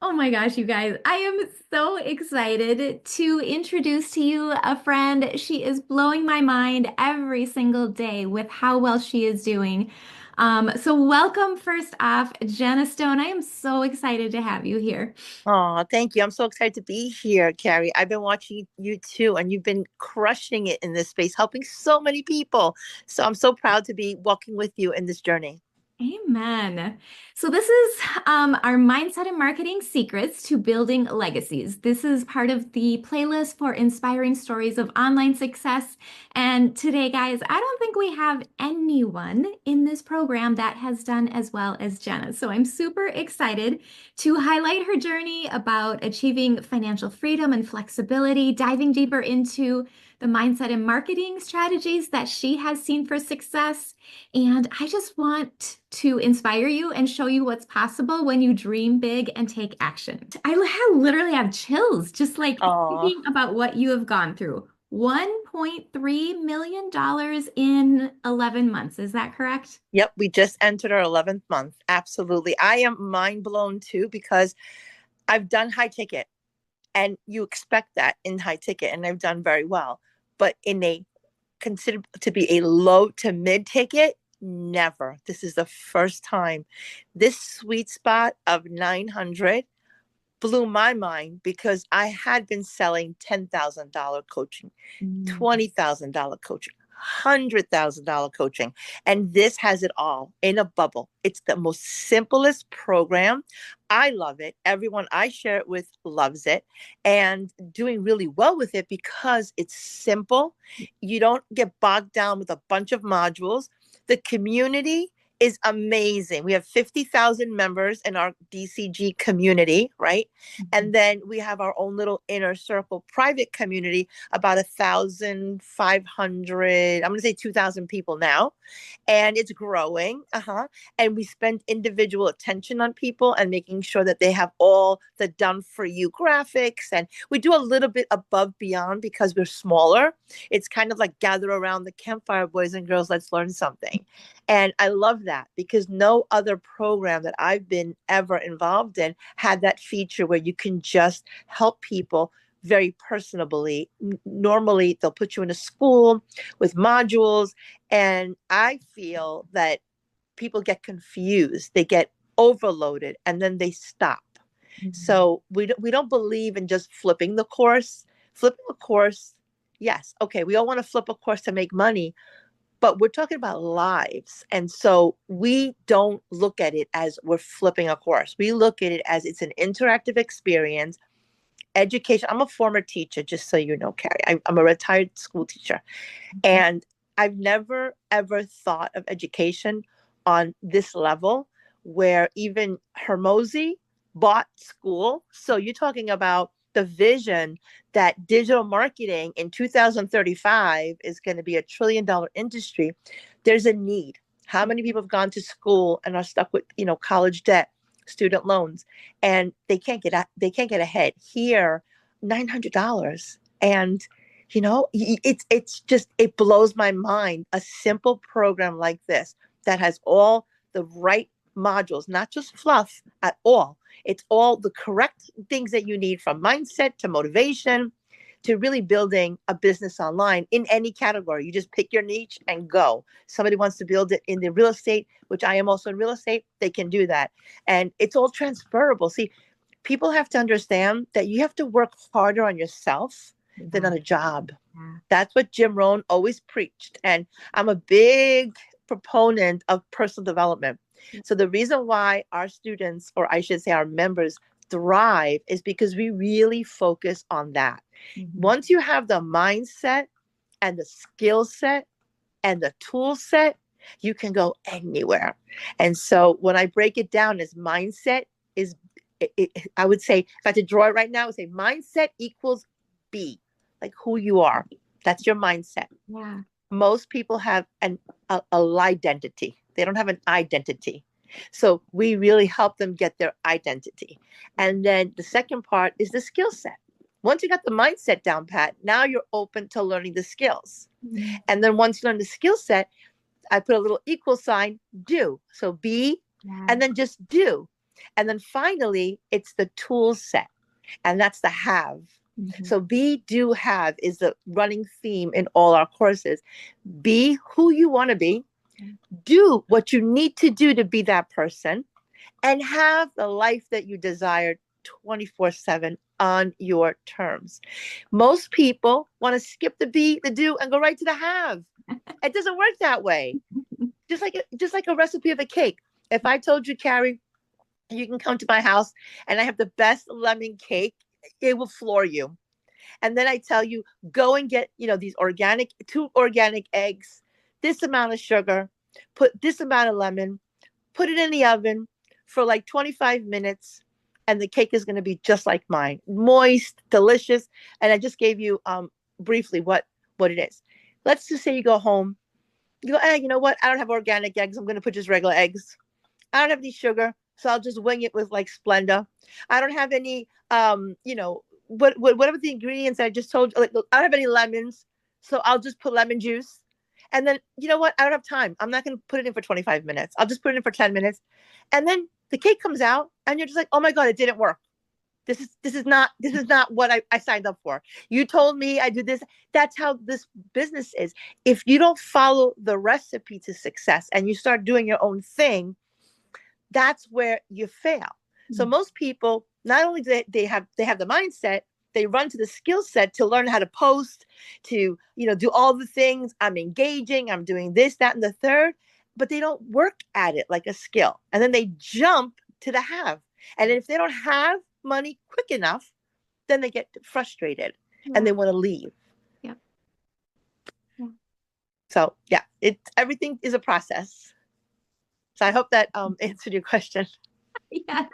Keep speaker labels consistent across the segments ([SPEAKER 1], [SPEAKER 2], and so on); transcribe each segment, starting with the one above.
[SPEAKER 1] Oh my gosh, you guys, I am so excited to introduce to you a friend. She is blowing my mind every single day with how well she is doing. So welcome first off, Jenna Stone. I am so excited to have you here.
[SPEAKER 2] Oh, thank you. I'm so excited to be here, Carrie. I've been watching you too, and you've been crushing it in this space, helping so many people. So I'm so proud to be walking with you in this journey.
[SPEAKER 1] Amen. So, this is our Mindset and Marketing Secrets to Building Legacies. This is part of the playlist for inspiring stories of online success. And today, guys, I don't think we have anyone in this program that has done as well as Jenna. So, I'm super excited to highlight her journey about achieving financial freedom and flexibility, diving deeper into the mindset and marketing strategies that she has seen for success. And I just want to inspire you and show you what's possible when you dream big and take action. Literally have chills just like
[SPEAKER 2] Oh,
[SPEAKER 1] thinking about what you have gone through. $1.3 million in 11 months. Is that correct?
[SPEAKER 2] yep. We just entered our 11th month. Absolutely. I am mind blown too because I've done high ticket, and you expect that in high ticket, and I've done very well. But in a considered to be a low to mid ticket, never. This is the first time. This sweet spot of 900 blew my mind because I had been selling $10,000 coaching,
[SPEAKER 1] Mm.
[SPEAKER 2] $20,000 coaching, $100,000 coaching. And this has it all in a bubble. It's the most simplest program. I love it. Everyone I share it with loves it and doing really well with it because it's simple. You don't get bogged down with a bunch of modules. The community is amazing. We have 50,000 members in our DCG community, right?
[SPEAKER 1] Mhm.
[SPEAKER 2] And then we have our own little inner circle private community, about 1,500, I'm going to say 2,000 people now. And it's growing. And we spend individual attention on people and making sure that they have all the done for you graphics. And we do a little bit above beyond because we're smaller. It's kind of like gather around the campfire, boys and girls, let's learn something. And I love that because no other program that I've been ever involved in had that feature where you can just help people very personably. Normally, they'll put you in a school with modules. And I feel that people get confused, they get overloaded, and then they stop.
[SPEAKER 1] Mhm.
[SPEAKER 2] So we don't believe in just flipping the course. Flipping a course, yes, okay, we all want to flip a course to make money, but we're talking about lives. And so we don't look at it as we're flipping a course. We look at it as it's an interactive experience. Education. I'm a former teacher, just so you know, Carrie. I'm a retired school teacher. And I've never, ever thought of education on this level where even Hermosi bought school. So you're talking about the vision that digital marketing in 2035 is going to be $1 trillion industry. There's a need. How many people have gone to school and are stuck with, college debt, student loans, and they can't get ahead? Here, $900. And it blows my mind, a simple program like this that has all the right modules, not just fluff at all. It's all the correct things that you need, from mindset to motivation to really building a business online in any category. You just pick your niche and go. Somebody wants to build it in the real estate, which I am also in real estate, they can do that. And it's all transferable. See, people have to understand that you have to work harder on yourself than
[SPEAKER 1] Yeah.
[SPEAKER 2] on a job.
[SPEAKER 1] Yeah.
[SPEAKER 2] That's what Jim Rohn always preached. And I'm a big proponent of personal development. So the reason why our students, or I should say our members, thrive is because we really focus on that.
[SPEAKER 1] Mhm.
[SPEAKER 2] Once you have the mindset and the skill set and the tool set, you can go anywhere. And so when I break it down as mindset is, I would say, if I had to draw it right now, I would say mindset equals B, like who you are. That's your mindset.
[SPEAKER 1] Yeah.
[SPEAKER 2] Most people have a identity. They don't have an identity. So we really help them get their identity. And then the second part is the skill set. Once you got the mindset down pat, now you're open to learning the skills.
[SPEAKER 1] Mhm.
[SPEAKER 2] And then once you learn the skill set, I put a little equal sign, do. So be,
[SPEAKER 1] Yeah.
[SPEAKER 2] and then just do. And then finally, it's the tool set, and that's the have.
[SPEAKER 1] Mhm.
[SPEAKER 2] So be, do, have is the running theme in all our courses. Be who you want to be, do what you need to do to be that person, and have the life that you desire 24/7 on your terms. Most people want to skip the be, the do, and go right to the have. It doesn't work that way. Just like a recipe of a cake. If I told you, Carrie, you can come to my house and I have the best lemon cake, it will floor you. And then I tell you, go and get, these two organic eggs, this amount of sugar, put this amount of lemon, put it in the oven for like 25 minutes, and the cake is going to be just like mine, moist, delicious. And I just gave you briefly what it is. Let's just say you go home, you go, you know what? I don't have organic eggs. I'm going to put just regular eggs. I don't have any sugar, so I'll just wing it with like Splenda. I don't have any, whatever the ingredients I just told you. Like, I don't have any lemons, so I'll just put lemon juice. And then, you know what? I don't have time. I'm not going to put it in for 25 minutes. I'll just put it in for 10 minutes. And then the cake comes out, and you're just like, oh my God, it didn't work. This is not what I signed up for. You told me I do this. That's how this business is. If you don't follow the recipe to success and you start doing your own thing, that's where you fail. So most people, not only do they have the mindset, they run to the skill set to learn how to post, to do all the things. I'm engaging, I'm doing this, that, and the third, but they don't work at it like a skill. And then they jump to the have. And if they don't have money quick enough, then they get frustrated and they want to leave.
[SPEAKER 1] Yeah. Yeah.
[SPEAKER 2] So yeah, everything is a process. So I hope that answered your question.
[SPEAKER 1] Yes.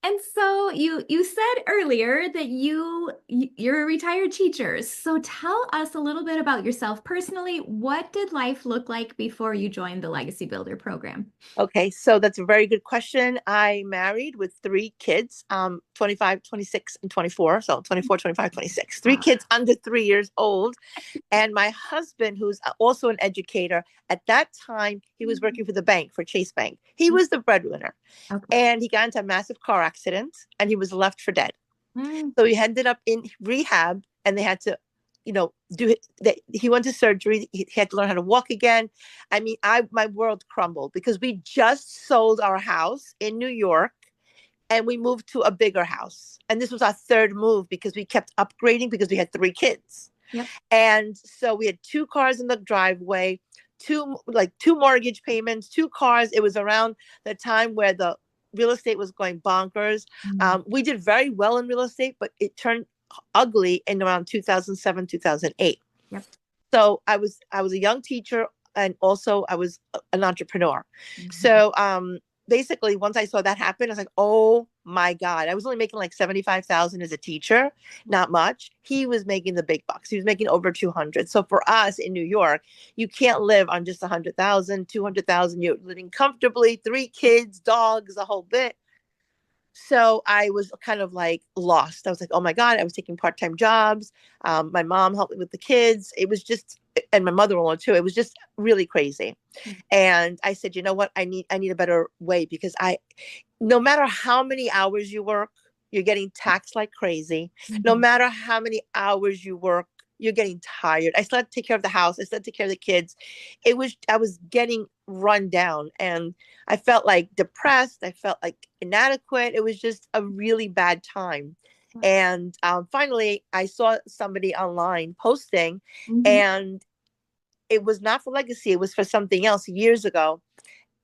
[SPEAKER 1] And so you said earlier that you're a retired teacher. So tell us a little bit about yourself personally. What did life look like before you joined the Legacy Builder program?
[SPEAKER 2] Okay, so that's a very good question. I married with three kids, 25, 26, and 24. So 24, 25, 26. Three
[SPEAKER 1] Wow.
[SPEAKER 2] kids under 3 years old. And my husband, who's also an educator, at that time, he was working for the bank, for Chase Bank. He was the breadwinner.
[SPEAKER 1] Okay.
[SPEAKER 2] And he got into a massive car accident and he was left for dead.
[SPEAKER 1] Mm.
[SPEAKER 2] So he ended up in rehab, and they had to, he went to surgery. He had to learn how to walk again. I mean, my world crumbled because we just sold our house in New York and we moved to a bigger house. And this was our third move because we kept upgrading because we had three kids.
[SPEAKER 1] Yep.
[SPEAKER 2] And so we had two cars in the driveway, two mortgage payments, two cars. It was around the time where the real estate was going bonkers. We did very well in real estate, but it turned ugly in around 2007, 2008.
[SPEAKER 1] Yep.
[SPEAKER 2] So I was a young teacher, and also I was an entrepreneur. So basically, once I saw that happen, I was like, oh my God. I was only making like 75,000 as a teacher, not much. He was making the big bucks. He was making over 200. So for us in New York, you can't live on just 100,000, 200,000. You're living comfortably, three kids, dogs, the whole bit. So I was kind of like lost. I was like, oh my God, I was taking part-time jobs. My mom helped me with the kids. It was just, and my mother-in-law too. It was just really crazy. And I said, you know what? I need a better way, because no matter how many hours you work, you're getting taxed like crazy. No matter how many hours you work, you're getting tired. I still had to take care of the house. I still had to take care of the kids. I was getting run down, and I felt like depressed. I felt like inadequate. It was just a really bad time. And finally, I saw somebody online posting, and it was not for Legacy. It was for something else years ago.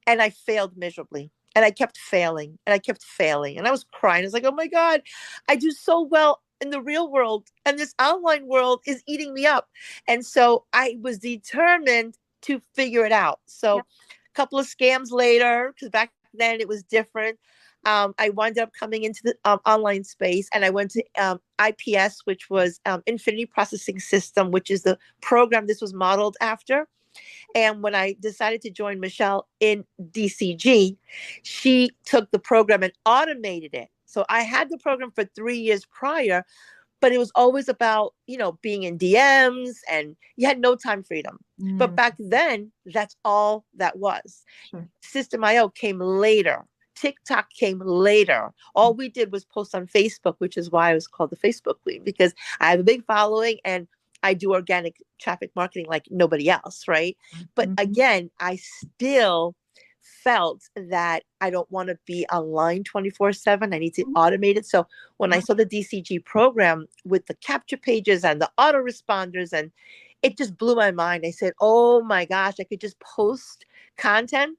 [SPEAKER 2] And I failed miserably. And I kept failing, and I kept failing. And I was crying. I was like, oh my God, I do so well in the real world, and this online world is eating me up. And so I was determined to figure it out. So a couple of scams later, because back then it was different, I wound up coming into the online space, and I went to IPS, which was Infinity Processing System, which is the program this was modeled after. And when I decided to join Michelle in DCG, she took the program and automated it. So I had the program for 3 years prior, but it was always about, being in DMs, and you had no time freedom. But back then, that's all that was. System.io came later TikTok came later. All we did was post on Facebook, which is why I was called the Facebook Queen, because I have a big following and I do organic traffic marketing like nobody else, right? But
[SPEAKER 1] Mhm.
[SPEAKER 2] again, I still felt that I don't want to be online 24/7. I need to automate it. So when I
[SPEAKER 1] Yeah.
[SPEAKER 2] saw the DCG program with the capture pages and the autoresponders, and it just blew my mind. I said, "Oh my gosh, I could just post content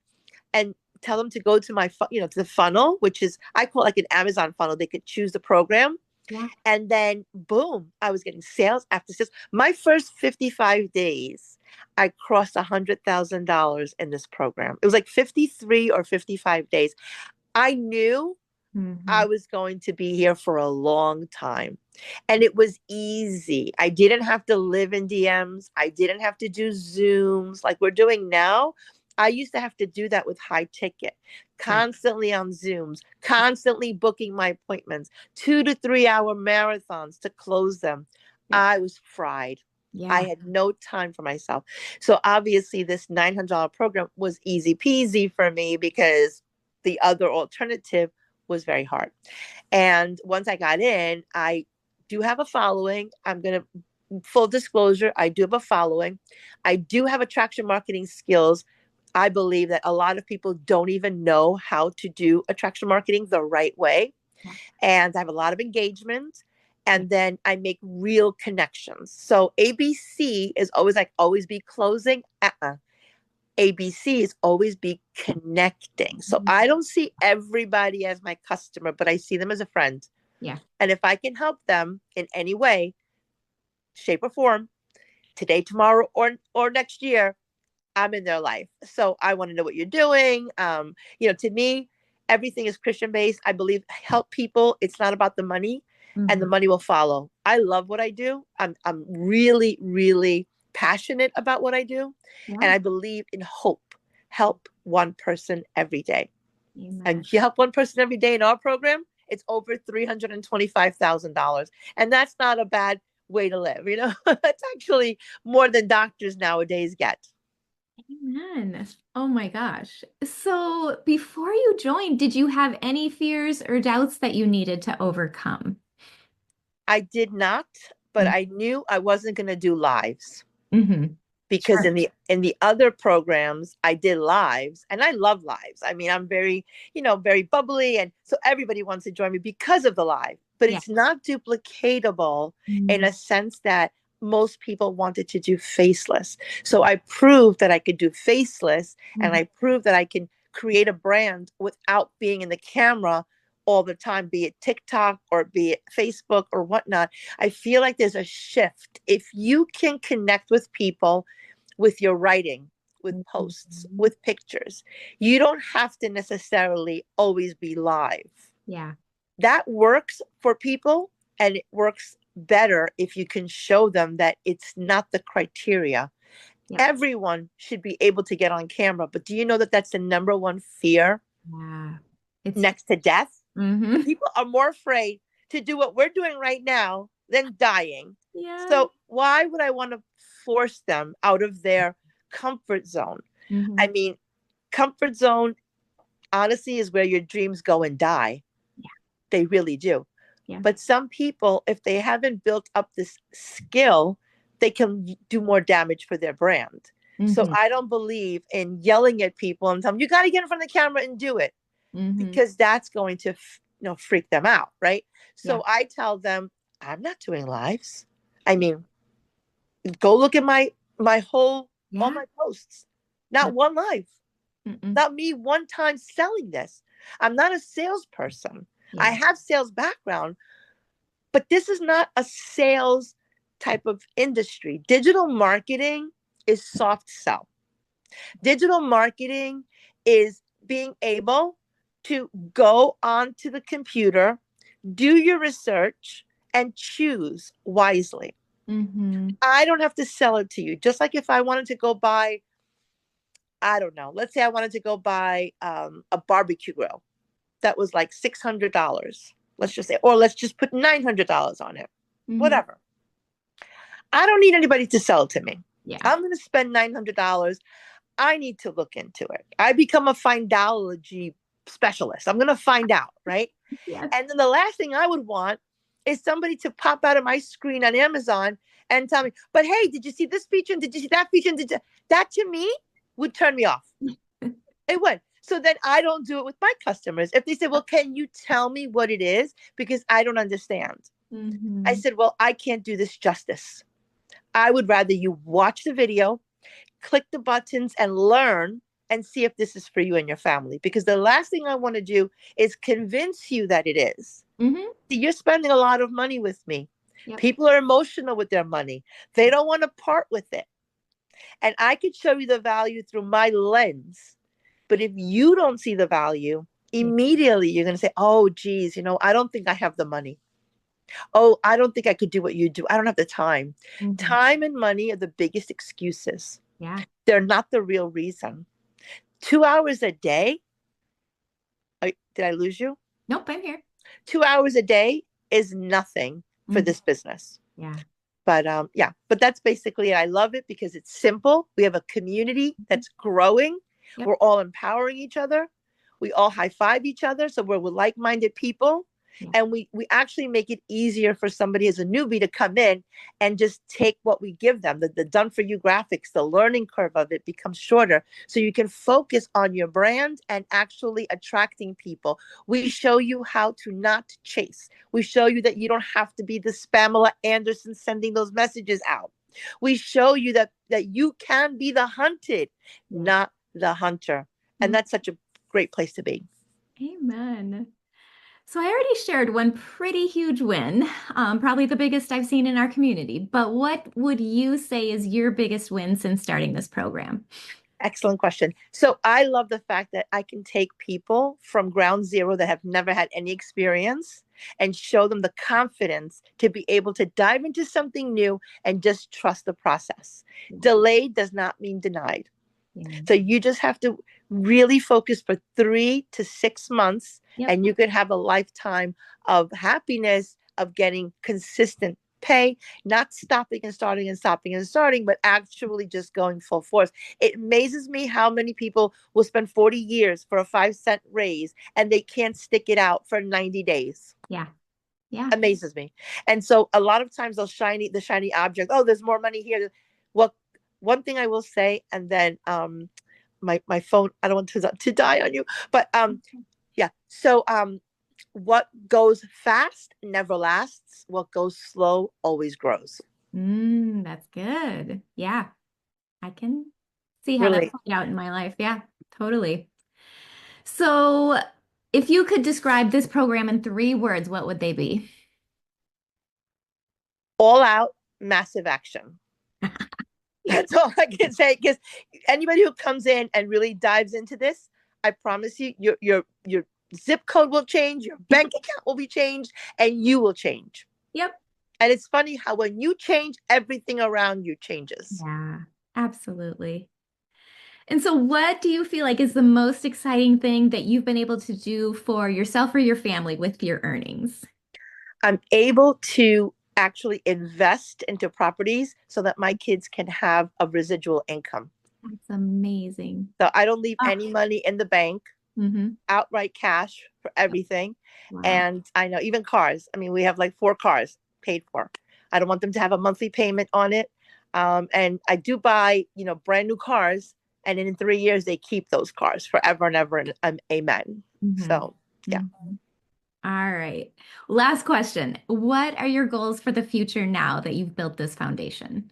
[SPEAKER 2] and tell them to go to my, to the funnel, which is, I call it like an Amazon funnel. They could choose the program,
[SPEAKER 1] Yeah.
[SPEAKER 2] and then boom, I was getting sales after sales. My first 55 days, I crossed $100,000 in this program. It was like 53 or 55 days. I knew I
[SPEAKER 1] Mhm.
[SPEAKER 2] was going to be here for a long time. And it was easy. I didn't have to live in DMs. I didn't have to do Zooms like we're doing now. I used to have to do that with high ticket,
[SPEAKER 1] Right.
[SPEAKER 2] constantly on Zooms, constantly booking my appointments, 2 to 3 hour marathons to close them.
[SPEAKER 1] Yep.
[SPEAKER 2] I was fried. I
[SPEAKER 1] Yeah.
[SPEAKER 2] had no time for myself. So obviously, this $900 program was easy peasy for me because the other alternative was very hard. And once I got in, I do have a following. I'm going to, full disclosure, I do have a following. I do have attraction marketing skills. I believe that a lot of people don't even know how to do attraction marketing the right way.
[SPEAKER 1] Yeah.
[SPEAKER 2] And I have a lot of engagement.
[SPEAKER 1] Yeah.
[SPEAKER 2] And then I make real connections. So ABC is always like, always be closing. ABC is always be connecting. So
[SPEAKER 1] Mhm.
[SPEAKER 2] I don't see everybody as my customer, but I see them as a friend.
[SPEAKER 1] Yeah.
[SPEAKER 2] And if I can help them in any way, shape or form, today, tomorrow, or next year, I'm in their life. So I want to know what you're doing. To me, everything is Christian based. I believe help people. It's not about the money, and the
[SPEAKER 1] Mhm.
[SPEAKER 2] money will follow. I love what I do. I'm really, really passionate about what I do. And
[SPEAKER 1] Yeah.
[SPEAKER 2] I believe in hope. Help one person every day.
[SPEAKER 1] Amen.
[SPEAKER 2] And you help one person every day in our program, it's over $325,000. And that's not a bad way to live. It's actually more than doctors nowadays get.
[SPEAKER 1] Amen. Oh my gosh. So before you joined, did you have any fears or doubts that you needed to overcome?
[SPEAKER 2] I did not, but I knew I wasn't going to do lives,
[SPEAKER 1] Mm-hmm.
[SPEAKER 2] because
[SPEAKER 1] Sure.
[SPEAKER 2] in the other programs I did lives, and I love lives. I mean, I'm very, very bubbly, and so everybody wants to join me because of the live, but
[SPEAKER 1] Yeah.
[SPEAKER 2] it's not duplicatable in
[SPEAKER 1] Mm-hmm.
[SPEAKER 2] a sense that most people wanted to do faceless. So I proved that I could do faceless, and I proved that I can create a brand without being in the camera all the time, be it TikTok or be it Facebook or whatnot. I feel like there's a shift. If you can connect with people with your writing, with posts,
[SPEAKER 1] Mm-hmm.
[SPEAKER 2] with pictures, you don't have to necessarily always be live.
[SPEAKER 1] Yeah.
[SPEAKER 2] That works for people, and it works better if you can show them that it's not the criteria.
[SPEAKER 1] Yep.
[SPEAKER 2] Everyone should be able to get on camera, but do you know that that's the number one fear
[SPEAKER 1] Yeah. It's
[SPEAKER 2] next to death?
[SPEAKER 1] mm-hmm.
[SPEAKER 2] People are more afraid to do what we're doing right now than dying.
[SPEAKER 1] Yeah.
[SPEAKER 2] So why would I want to force them out of their comfort zone? I
[SPEAKER 1] Mm-hmm.
[SPEAKER 2] mean, comfort zone honestly is where your dreams go and die.
[SPEAKER 1] Yeah.
[SPEAKER 2] They really do.
[SPEAKER 1] Yeah.
[SPEAKER 2] But some people, if they haven't built up this skill, they can do more damage for their brand. So
[SPEAKER 1] Mm-hmm.
[SPEAKER 2] I don't believe in yelling at people and telling them, you got to get in front of the camera and do it,
[SPEAKER 1] Mm-hmm.
[SPEAKER 2] because that's going to freak them out, right?
[SPEAKER 1] Yeah.
[SPEAKER 2] So I tell them, I'm not doing lives. I mean, go look at my whole all
[SPEAKER 1] Yeah.
[SPEAKER 2] my posts. Not one live.
[SPEAKER 1] Mm-mm.
[SPEAKER 2] Not me one time selling this. I'm not a salesperson. I
[SPEAKER 1] Yeah.
[SPEAKER 2] have sales background, but this is not a sales type of industry. Digital marketing is soft sell. Digital marketing is being able to go onto the computer, do your research, and choose wisely.
[SPEAKER 1] Mm-hmm.
[SPEAKER 2] I don't have to sell it to you. Just like if I wanted to go buy, I don't know, let's say I wanted to go buy a barbecue grill that was like $600. Let's just say, or let's just put $900 on it,
[SPEAKER 1] Mm-hmm.
[SPEAKER 2] whatever. I don't need anybody to sell it to me.
[SPEAKER 1] Yeah.
[SPEAKER 2] I'm going to spend $900. I need to look into it. I become a findology specialist. I'm going to find out, right?
[SPEAKER 1] Yes.
[SPEAKER 2] And then the last thing I would want is somebody to pop out of my screen on Amazon and tell me, but hey, did you see this feature? And did you see that feature? And that to me would turn me off. It would. So then I don't do it with my customers. If they say, well, can you tell me what it is? Because I don't understand. I
[SPEAKER 1] Mm-hmm.
[SPEAKER 2] said, well, I can't do this justice. I would rather you watch the video, click the buttons and learn and see if this is for you and your family. Because the last thing I want to do is convince you that it is.
[SPEAKER 1] Mm-hmm.
[SPEAKER 2] See, you're spending a lot of money with me.
[SPEAKER 1] Yep.
[SPEAKER 2] People are emotional with their money. They don't want to part with it. And I could show you the value through my lens. But if you don't see the value,
[SPEAKER 1] Yeah.
[SPEAKER 2] immediately you're going to say, oh, geez, I don't think I have the money. Oh, I don't think I could do what you do. I don't have the time.
[SPEAKER 1] Mm-hmm.
[SPEAKER 2] Time and money are the biggest excuses.
[SPEAKER 1] Yeah.
[SPEAKER 2] They're not the real reason. 2 hours a day. Did I lose you?
[SPEAKER 1] Nope, I'm here.
[SPEAKER 2] 2 hours a day is nothing for
[SPEAKER 1] Mm-hmm.
[SPEAKER 2] this business.
[SPEAKER 1] Yeah.
[SPEAKER 2] But yeah, but that's basically it. I love it because it's simple. We have a community that's growing.
[SPEAKER 1] Yep.
[SPEAKER 2] We're all empowering each other. We all high five each other. So we're with like-minded people.
[SPEAKER 1] Yeah.
[SPEAKER 2] And we actually make it easier for somebody as a newbie to come in and just take what we give them. The done for you graphics, the learning curve of it becomes shorter. So you can focus on your brand and actually attracting people. We show you how to not chase. We show you that you don't have to be the Pamela Anderson sending those messages out. We show you that you can be the hunted,
[SPEAKER 1] Yeah.
[SPEAKER 2] not the hunter. And that's such a great place to be.
[SPEAKER 1] Amen. So I already shared one pretty huge win, probably the biggest I've seen in our community. But what would you say is your biggest win since starting this program?
[SPEAKER 2] Excellent question. So I love the fact that I can take people from ground zero that have never had any experience and show them the confidence to be able to dive into something new and just trust the process.
[SPEAKER 1] Yeah.
[SPEAKER 2] Delayed does not mean denied.
[SPEAKER 1] Yeah.
[SPEAKER 2] So you just have to really focus for 3 to 6 months,
[SPEAKER 1] Yep.
[SPEAKER 2] and you could have a lifetime of happiness, of getting consistent pay, not stopping and starting and stopping and starting, but actually just going full force. It amazes me how many people will spend 40 years for a 5 cent raise and they can't stick it out for 90 days.
[SPEAKER 1] Yeah. Yeah.
[SPEAKER 2] Amazes me. And so a lot of times the shiny object, oh, there's more money here. Well, one thing I will say, and then my phone, I don't want to die on you, but yeah. So what goes fast never lasts. What goes slow always grows.
[SPEAKER 1] That's good. Yeah. I can see how that
[SPEAKER 2] Really,
[SPEAKER 1] played out in my life. Yeah, totally. So if you could describe this program in 3 words, what would they be?
[SPEAKER 2] all out, massive action. That's all I can say. Because anybody who comes in and really dives into this, I promise you, your zip code will change, your bank account will be changed, and you will change.
[SPEAKER 1] Yep.
[SPEAKER 2] And it's funny how when you change, everything around you changes.
[SPEAKER 1] Yeah, absolutely. And so, what do you feel like is the most exciting thing that you've been able to do for yourself or your family with your earnings?
[SPEAKER 2] I'm able to actually invest into properties so that my kids can have a residual income.
[SPEAKER 1] That's amazing.
[SPEAKER 2] So I don't leave
[SPEAKER 1] Oh,
[SPEAKER 2] any money in the bank,
[SPEAKER 1] mm-hmm.
[SPEAKER 2] outright cash for everything.
[SPEAKER 1] Wow.
[SPEAKER 2] And I know even cars. I mean, we have like 4 cars paid for. I don't want them to have a monthly payment on it. And I do buy, brand new cars. And in 3 years, they keep those cars forever and ever. And amen.
[SPEAKER 1] Mm-hmm.
[SPEAKER 2] So, yeah.
[SPEAKER 1] Mm-hmm. All right. Last question. What are your goals for the future now that you've built this foundation?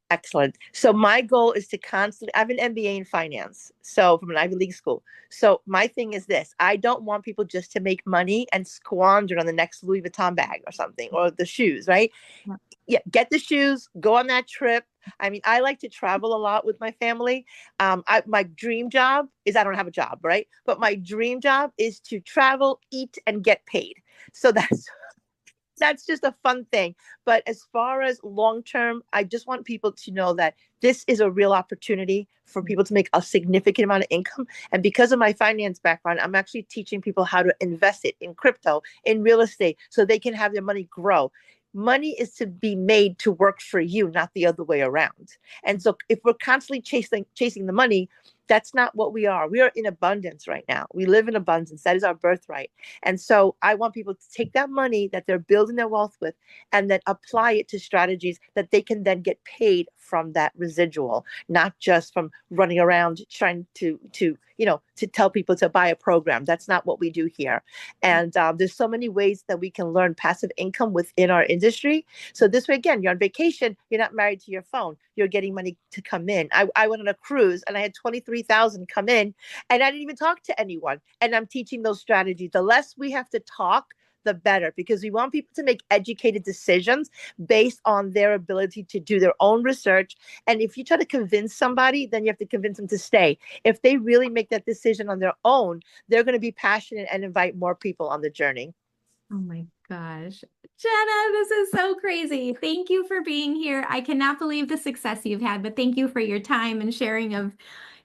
[SPEAKER 2] Excellent. So my goal is to constantly, I have an MBA in finance, so from an Ivy League school. So my thing is this, I don't want people just to make money and squander it on the next Louis Vuitton bag or something, or the shoes, right?
[SPEAKER 1] Yep.
[SPEAKER 2] Yeah, get the shoes, go on that trip. I mean, I like to travel a lot with my family. My dream job is I don't have a job, right? But my dream job is to travel, eat, and get paid. So that's just a fun thing. But as far as long term, I just want people to know that this is a real opportunity for people to make a significant amount of income. And because of my finance background, I'm actually teaching people how to invest it in crypto, in real estate, so they can have their money grow. Money is to be made to work for you, not the other way around. And so if we're constantly chasing the money, That's not what we are. We are in abundance right now. We live in abundance. That is our birthright. And so I want people to take that money that they're building their wealth with and then apply it to strategies that they can then get paid from that residual, not just from running around trying to tell people to buy a program. That's not what we do here. And there's so many ways that we can learn passive income within our industry. So this way, again, you're on vacation, you're not married to your phone, you're getting money to come in. I went on a cruise and I had 23,000 come in and I didn't even talk to anyone. And I'm teaching those strategies. The less we have to talk, the better, because we want people to make educated decisions based on their ability to do their own research. And if you try to convince somebody, then you have to convince them to stay. If they really make that decision on their own, they're going to be passionate and invite more people on the journey.
[SPEAKER 1] Oh my gosh. Jenna, this is so crazy. Thank you for being here. I cannot believe the success you've had, but thank you for your time and sharing of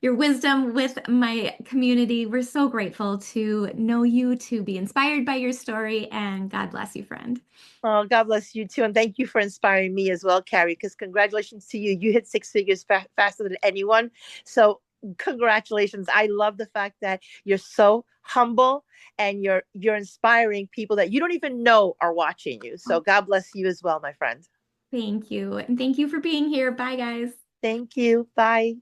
[SPEAKER 1] your wisdom with my community. We're so grateful to know you, to be inspired by your story, and God bless you, friend.
[SPEAKER 2] Oh, God bless you too. And thank you for inspiring me as well, Carrie, because congratulations to you. You hit six figures faster than anyone. So congratulations. I love the fact that you're so humble and you're inspiring people that you don't even know are watching you. So God bless you as well, my friend.
[SPEAKER 1] Thank you. And thank you for being here. Bye, guys.
[SPEAKER 2] Thank you. Bye.